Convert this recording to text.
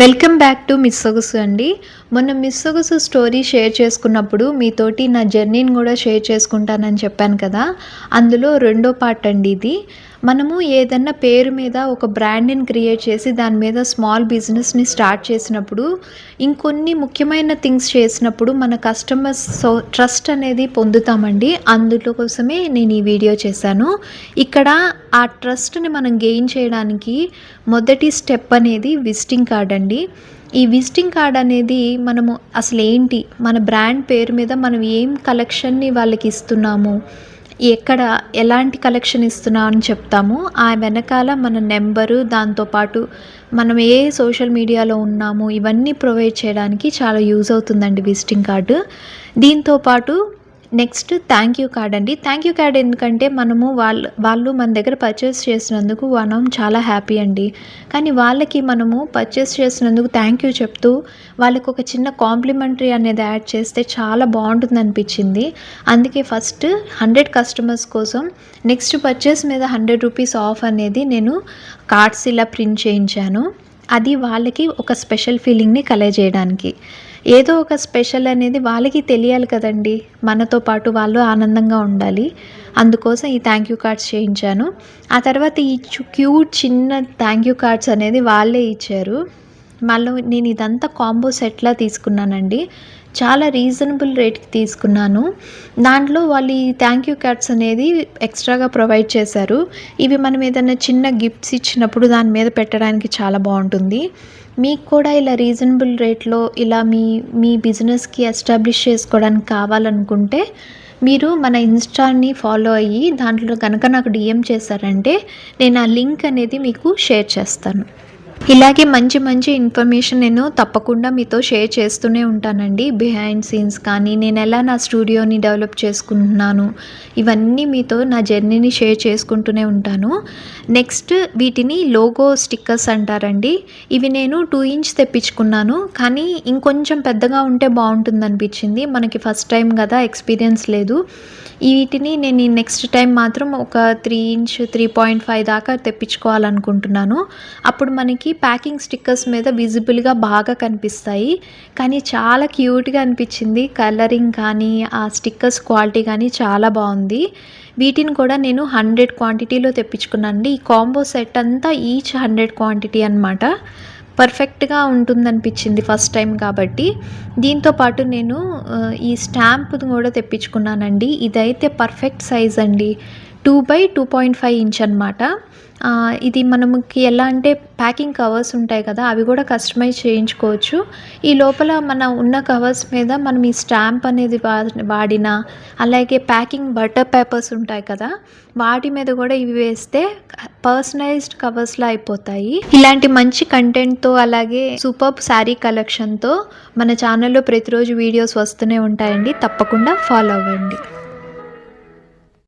Welcome back to miss సొగసు అండి. మొన్న miss సొగసు story share చేసుకున్నప్పుడు మీతోటి నా జర్నీని కూడా షేర్ చేసుకుంటానని చెప్పాను కదా. అందులో రెండో పార్ట్ అండి ఇది. మనము ఏదన్నా పేరు మీద ఒక బ్రాండ్ని క్రియేట్ చేసి దాని మీద స్మాల్ బిజినెస్ని స్టార్ట్ చేసినప్పుడు ఇంకొన్ని ముఖ్యమైన థింగ్స్ చేసినప్పుడు మన కస్టమర్స్ ట్రస్ట్ అనేది పొందుతామండి. అందులో కోసమే నేను ఈ వీడియో చేశాను. ఇక్కడ ఆ ట్రస్ట్ని మనం గెయిన్ చేయడానికి మొదటి స్టెప్ అనేది విజిటింగ్ కార్డ్ అండి. ఈ విజిటింగ్ కార్డ్ అనేది మనము అసలు ఏంటి, మన బ్రాండ్ పేరు మీద మనం ఏం కలెక్షన్ని వాళ్ళకి ఇస్తున్నాము, ఎక్కడ ఎలాంటి కలెక్షన్ ఇస్తున్నాం అని చెప్తాము. ఆ వెనకాల మన నెంబరు, దాంతోపాటు మనం ఏ సోషల్ మీడియాలో ఉన్నాము ఇవన్నీ ప్రొవైడ్ చేయడానికి చాలా యూజ్ అవుతుందండి విజిటింగ్ కార్డు. దీంతోపాటు నెక్స్ట్ థ్యాంక్ యూ కార్డ్ అండి. థ్యాంక్ యూ కార్డ్ ఎందుకంటే మనము వాళ్ళు మన దగ్గర పర్చేస్ చేసినందుకు మనం చాలా హ్యాపీ అండి. కానీ వాళ్ళకి మనము పర్చేస్ చేసినందుకు థ్యాంక్ యూ చెప్తూ వాళ్ళకి ఒక చిన్న కాంప్లిమెంటరీ అనేది యాడ్ చేస్తే చాలా బాగుంటుంది అనిపించింది. అందుకే ఫస్ట్ 100 కస్టమర్స్ కోసం నెక్స్ట్ పర్చేస్ మీద 100 రూపీస్ ఆఫ్ అనేది నేను కార్డ్స్ ఇలా ప్రింట్ చేయించాను. అది వాళ్ళకి ఒక స్పెషల్ ఫీలింగ్ని కలగజేయడానికి. ఏదో ఒక స్పెషల్ అనేది వాళ్ళకి తెలియాలి కదండి, మనతో పాటు వాళ్ళు ఆనందంగా ఉండాలి. అందుకోసం ఈ థ్యాంక్ యూ కార్డ్స్ చేయించాను. ఆ తర్వాత ఈ క్యూట్ చిన్న థ్యాంక్ యూ కార్డ్స్ అనేది వాళ్ళే ఇచ్చారు. మళ్ళీ నేను ఇదంతా కాంబో సెట్లా తీసుకున్నానండి. చాలా రీజనబుల్ రేట్కి తీసుకున్నాను. దాంట్లో వాళ్ళు ఈ థ్యాంక్ యూ కార్డ్స్ అనేది ఎక్స్ట్రాగా ప్రొవైడ్ చేశారు. ఇవి మనం ఏదైనా చిన్న గిఫ్ట్స్ ఇచ్చినప్పుడు దాని మీద పెట్టడానికి చాలా బాగుంటుంది. మీకు కూడా ఇలా రీజనబుల్ రేట్లో ఇలా మీ బిజినెస్కి ఎస్టాబ్లిష్ చేసుకోవడానికి కావాలనుకుంటే మీరు మన ఇన్స్టాని ఫాలో అయ్యి దాంట్లో కనుక నాకు డిఎం చేశారంటే నేను ఆ లింక్ అనేది మీకు షేర్ చేస్తాను. ఇలాగే మంచి మంచి ఇన్ఫర్మేషన్ నేను తప్పకుండా మీతో షేర్ చేస్తూనే ఉంటానండి. బిహైండ్ సీన్స్ కానీ నేను ఎలా నా స్టూడియోని డెవలప్ చేసుకుంటున్నాను ఇవన్నీ మీతో నా జర్నీని షేర్ చేసుకుంటూనే ఉంటాను. నెక్స్ట్ వీటిని లోగో స్టిక్కర్స్ అంటారండి. ఇవి నేను 2 ఇంచ్ తెప్పించుకున్నాను. కానీ ఇంకొంచెం పెద్దగా ఉంటే బాగుంటుంది అనిపించింది. మనకి ఫస్ట్ టైం కదా, ఎక్స్పీరియన్స్ లేదు. వీటిని నేను నెక్స్ట్ టైం మాత్రం ఒక 3 ఇంచ్ 3.5 దాకా తెప్పించుకోవాలనుకుంటున్నాను. అప్పుడు మనకి ప్యాకింగ్ స్టిక్కర్స్ మీద విజిబుల్గా బాగా కనిపిస్తాయి. కానీ చాలా క్యూట్గా అనిపించింది. కలరింగ్ కానీ ఆ స్టిక్కర్స్ క్వాలిటీ కానీ చాలా బాగుంది. వీటిని కూడా నేను 100 క్వాంటిటీలో తెప్పించుకున్నానండి. ఈ కాంబో సెట్ అంతా ఈచ్ 100 క్వాంటిటీ అనమాట. పర్ఫెక్ట్గా ఉంటుందనిపించింది ఫస్ట్ టైం కాబట్టి. దీంతోపాటు నేను ఈ స్టాంప్ కూడా తెప్పించుకున్నానండి. ఇదైతే పర్ఫెక్ట్ సైజ్ అండి. 2/2.5 ఇంచ్ అనమాట. ఇది మనకి ఎలా అంటే ప్యాకింగ్ కవర్స్ ఉంటాయి కదా, అవి కూడా కస్టమైజ్ చేయించుకోవచ్చు. ఈ లోపల మన ఉన్న కవర్స్ మీద మనం ఈ స్టాంప్ అనేది వాడిన, అలాగే ప్యాకింగ్ బటర్ పేపర్స్ ఉంటాయి కదా, వాటి మీద కూడా ఇవి వేస్తే పర్సనలైజ్డ్ కవర్స్లో అయిపోతాయి. ఇలాంటి మంచి కంటెంట్తో అలాగే సూపర్బ్ శారీ కలెక్షన్తో మన ఛానల్లో ప్రతిరోజు వీడియోస్ వస్తూనే ఉంటాయండి. తప్పకుండా ఫాలో అవ్వండి.